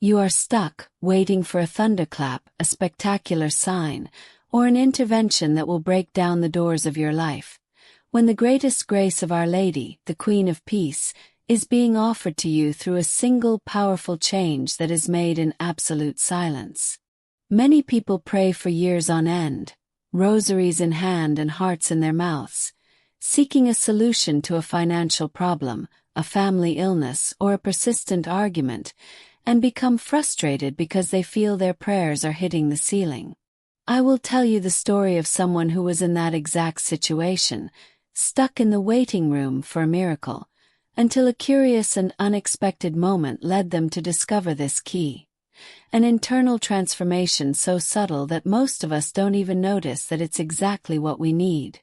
You are stuck, waiting for a thunderclap, a spectacular sign, or an intervention that will break down the doors of your life, when the greatest grace of Our Lady, the Queen of Peace, is being offered to you through a single powerful change that is made in absolute silence. Many people pray for years on end, rosaries in hand and hearts in their mouths, seeking a solution to a financial problem, a family illness, or a persistent argument, and become frustrated because they feel their prayers are hitting the ceiling. I will tell you the story of someone who was in that exact situation, stuck in the waiting room for a miracle, until a curious and unexpected moment led them to discover this key. An internal transformation so subtle that most of us don't even notice that it's exactly what we need.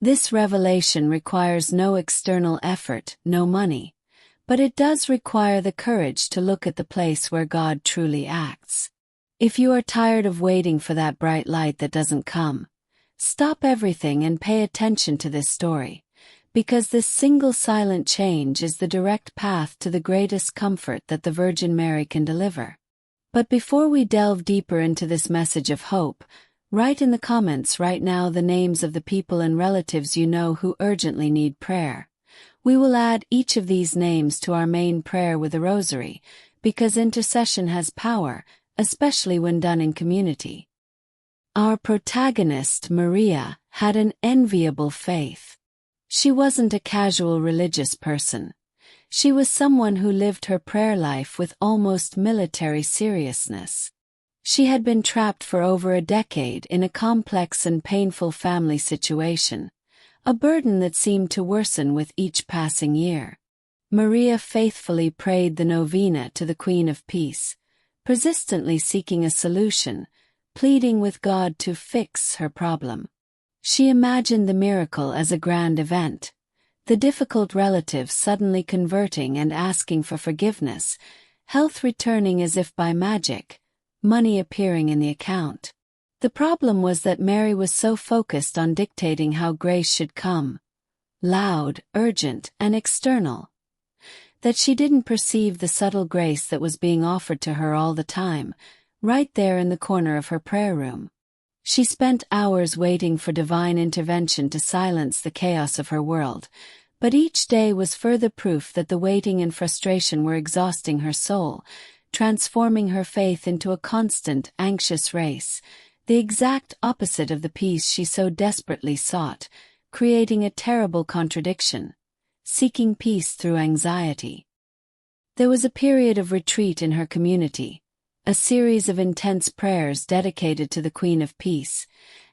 This revelation requires no external effort, no money, but it does require the courage to look at the place where God truly acts. If you are tired of waiting for that bright light that doesn't come, stop everything and pay attention to this story, because this single silent change is the direct path to the greatest comfort that the Virgin Mary can deliver. But before we delve deeper into this message of hope, write in the comments right now the names of the people and relatives you know who urgently need prayer. We will add each of these names to our main prayer with a rosary, because intercession has power, especially when done in community. Our protagonist, Maria, had an enviable faith. She wasn't a casual religious person. She was someone who lived her prayer life with almost military seriousness. She had been trapped for over a decade in a complex and painful family situation, a burden that seemed to worsen with each passing year. Maria faithfully prayed the novena to the Queen of Peace, persistently seeking a solution, pleading with God to fix her problem. She imagined the miracle as a grand event, the difficult relative suddenly converting and asking for forgiveness, health returning as if by magic, money appearing in the account. The problem was that Mary was so focused on dictating how grace should come, loud, urgent, and external, that she didn't perceive the subtle grace that was being offered to her all the time, right there in the corner of her prayer room. She spent hours waiting for divine intervention to silence the chaos of her world, but each day was further proof that the waiting and frustration were exhausting her soul, transforming her faith into a constant, anxious race, the exact opposite of the peace she so desperately sought, creating a terrible contradiction, seeking peace through anxiety. There was a period of retreat in her community, a series of intense prayers dedicated to the Queen of Peace,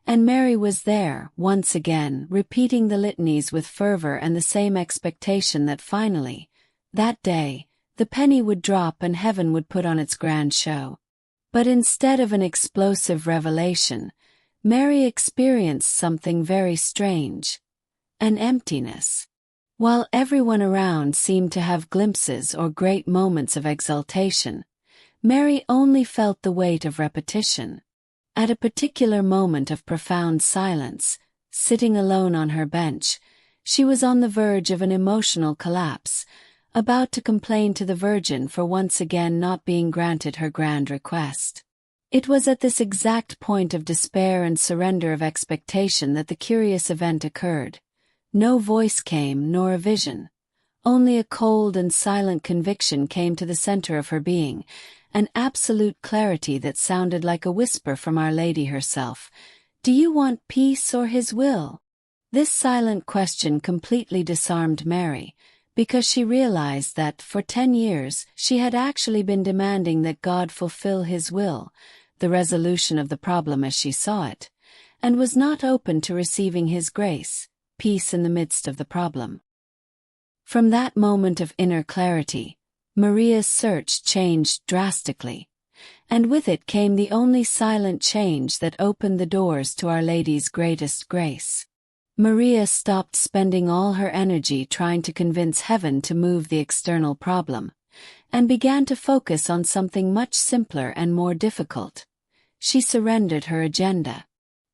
and Mary was there, once again, repeating the litanies with fervor and the same expectation that finally, that day, the penny would drop and heaven would put on its grand show. But instead of an explosive revelation, Mary experienced something very strange, an emptiness. While everyone around seemed to have glimpses or great moments of exaltation, Mary only felt the weight of repetition. At a particular moment of profound silence, sitting alone on her bench, she was on the verge of an emotional collapse, about to complain to the Virgin for once again not being granted her grand request. It was at this exact point of despair and surrender of expectation that the curious event occurred. No voice came, nor a vision. Only a cold and silent conviction came to the center of her being, an absolute clarity that sounded like a whisper from Our Lady herself. Do you want peace or His will? This silent question completely disarmed Mary, because she realized that, for 10 years, she had actually been demanding that God fulfill His will, the resolution of the problem as she saw it, and was not open to receiving His grace, peace in the midst of the problem. From that moment of inner clarity, Maria's search changed drastically, and with it came the only silent change that opened the doors to Our Lady's greatest grace. Maria stopped spending all her energy trying to convince heaven to move the external problem, and began to focus on something much simpler and more difficult. She surrendered her agenda.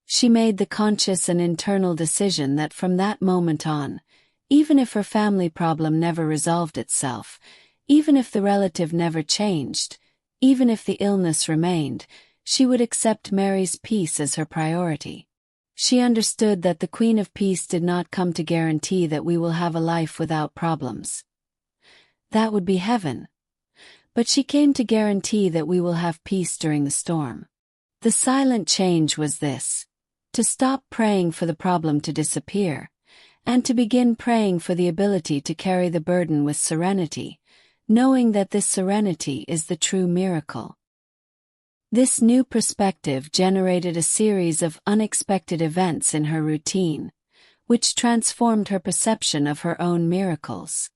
She made the conscious and internal decision that from that moment on, even if her family problem never resolved itself, even if the relative never changed, Even if the illness remained, she would accept Mary's peace as her priority. She understood that the Queen of Peace did not come to guarantee that we will have a life without problems. That would be heaven. But she came to guarantee that we will have peace during the storm. The silent change was this: to stop praying for the problem to disappear, and to begin praying for the ability to carry the burden with serenity, knowing that this serenity is the true miracle. This new perspective generated a series of unexpected events in her routine, which transformed her perception of her own miracles.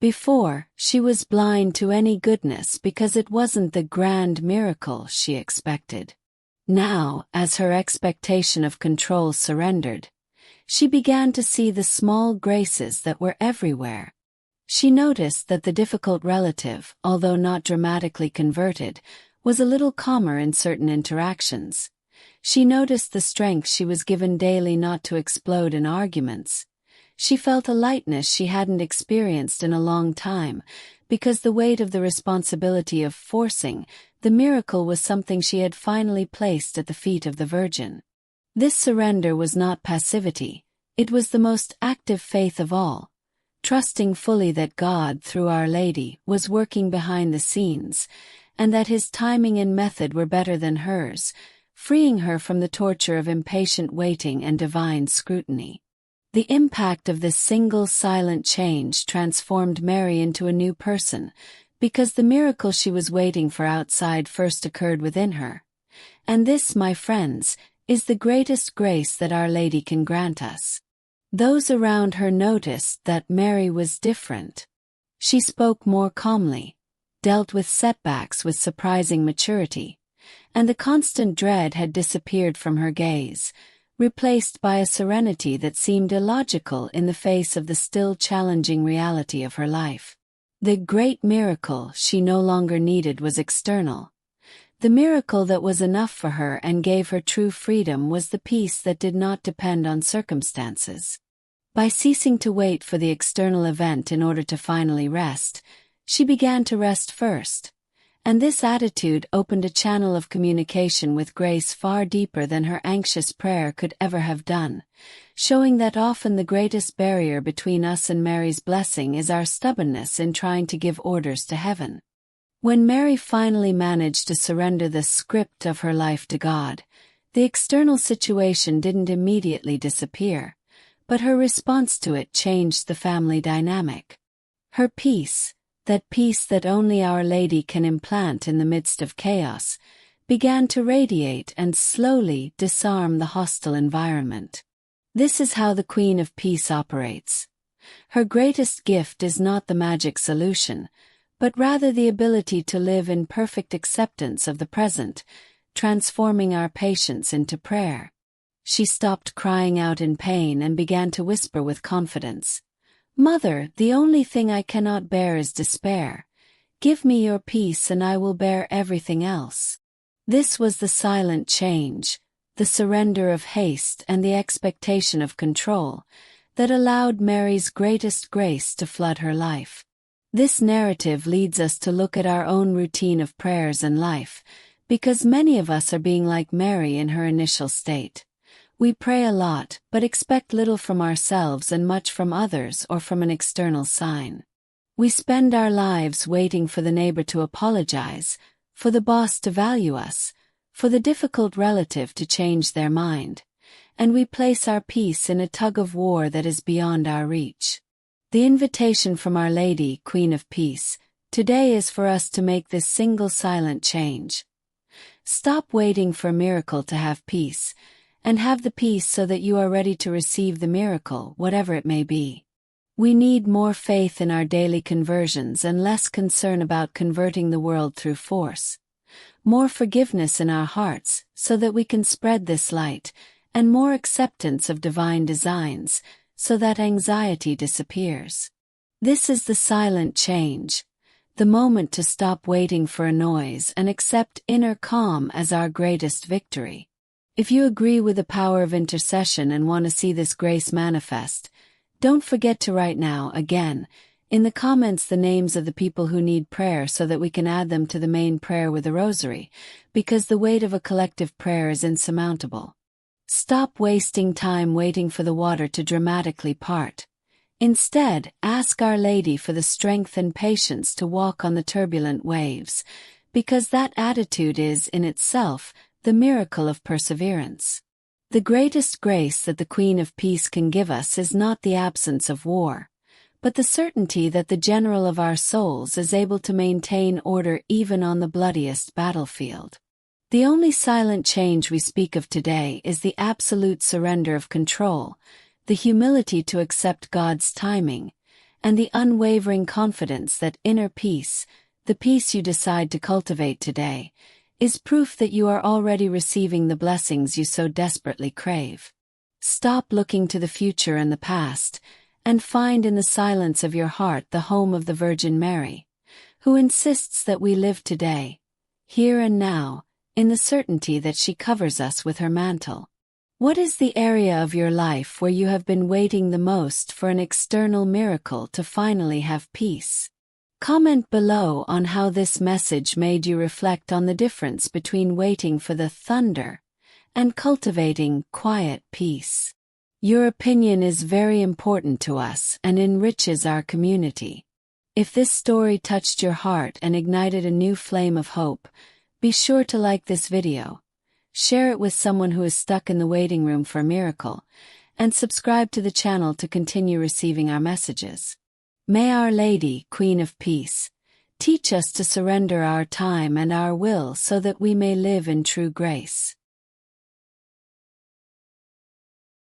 Before, she was blind to any goodness because it wasn't the grand miracle she expected. Now, as her expectation of control surrendered, she began to see the small graces that were everywhere. She noticed that the difficult relative, although not dramatically converted, was a little calmer in certain interactions. She noticed the strength she was given daily not to explode in arguments. She felt a lightness she hadn't experienced in a long time, because the weight of the responsibility of forcing the miracle was something she had finally placed at the feet of the Virgin. This surrender was not passivity, it was the most active faith of all, trusting fully that God, through Our Lady, was working behind the scenes, and that His timing and method were better than hers, freeing her from the torture of impatient waiting and divine scrutiny. The impact of this single silent change transformed Mary into a new person, because the miracle she was waiting for outside first occurred within her. And this, my friends, is the greatest grace that Our Lady can grant us. Those around her noticed that Mary was different. She spoke more calmly, dealt with setbacks with surprising maturity, and the constant dread had disappeared from her gaze, replaced by a serenity that seemed illogical in the face of the still challenging reality of her life. The great miracle she no longer needed was external. The miracle that was enough for her and gave her true freedom was the peace that did not depend on circumstances. By ceasing to wait for the external event in order to finally rest, she began to rest first, and this attitude opened a channel of communication with grace far deeper than her anxious prayer could ever have done, showing that often the greatest barrier between us and Mary's blessing is our stubbornness in trying to give orders to heaven. When Mary finally managed to surrender the script of her life to God, the external situation didn't immediately disappear, but her response to it changed the family dynamic. Her peace, that peace that only Our Lady can implant in the midst of chaos, began to radiate and slowly disarm the hostile environment. This is how the Queen of Peace operates. Her greatest gift is not the magic solution, but rather the ability to live in perfect acceptance of the present, transforming our patience into prayer. She stopped crying out in pain and began to whisper with confidence, "Mother, the only thing I cannot bear is despair. Give me your peace and I will bear everything else." This was the silent change, the surrender of haste and the expectation of control, that allowed Mary's greatest grace to flood her life. This narrative leads us to look at our own routine of prayers and life, because many of us are being like Mary in her initial state. We pray a lot, but expect little from ourselves and much from others or from an external sign. We spend our lives waiting for the neighbor to apologize, for the boss to value us, for the difficult relative to change their mind, and we place our peace in a tug-of-war that is beyond our reach. The invitation from Our Lady, Queen of Peace, today is for us to make this single silent change. Stop waiting for a miracle to have peace, and have the peace so that you are ready to receive the miracle, whatever it may be. We need more faith in our daily conversions and less concern about converting the world through force. More forgiveness in our hearts so that we can spread this light, and more acceptance of divine designs, so that anxiety disappears. This is the silent change, the moment to stop waiting for a noise and accept inner calm as our greatest victory. If you agree with the power of intercession and want to see this grace manifest, don't forget to write now. Again, In the comments the names of the people who need prayer so that we can add them to the main prayer with the rosary, because the weight of a collective prayer is insurmountable. Stop wasting time waiting for the water to dramatically part. Instead, ask Our Lady for the strength and patience to walk on the turbulent waves, because that attitude is, in itself, the miracle of perseverance. The greatest grace that the Queen of Peace can give us is not the absence of war, but the certainty that the General of our souls is able to maintain order even on the bloodiest battlefield. The only silent change we speak of today is the absolute surrender of control, the humility to accept God's timing, and the unwavering confidence that inner peace, the peace you decide to cultivate today, is proof that you are already receiving the blessings you so desperately crave. Stop looking to the future and the past, and find in the silence of your heart the home of the Virgin Mary, who insists that we live today, here and now, in the certainty that she covers us with her mantle. What is the area of your life where you have been waiting the most for an external miracle to finally have peace? Comment below on how this message made you reflect on the difference between waiting for the thunder and cultivating quiet peace. Your opinion is very important to us and enriches our community. If this story touched your heart and ignited a new flame of hope, be sure to like this video, share it with someone who is stuck in the waiting room for a miracle, and subscribe to the channel to continue receiving our messages. May Our Lady, Queen of Peace, teach us to surrender our time and our will so that we may live in true grace.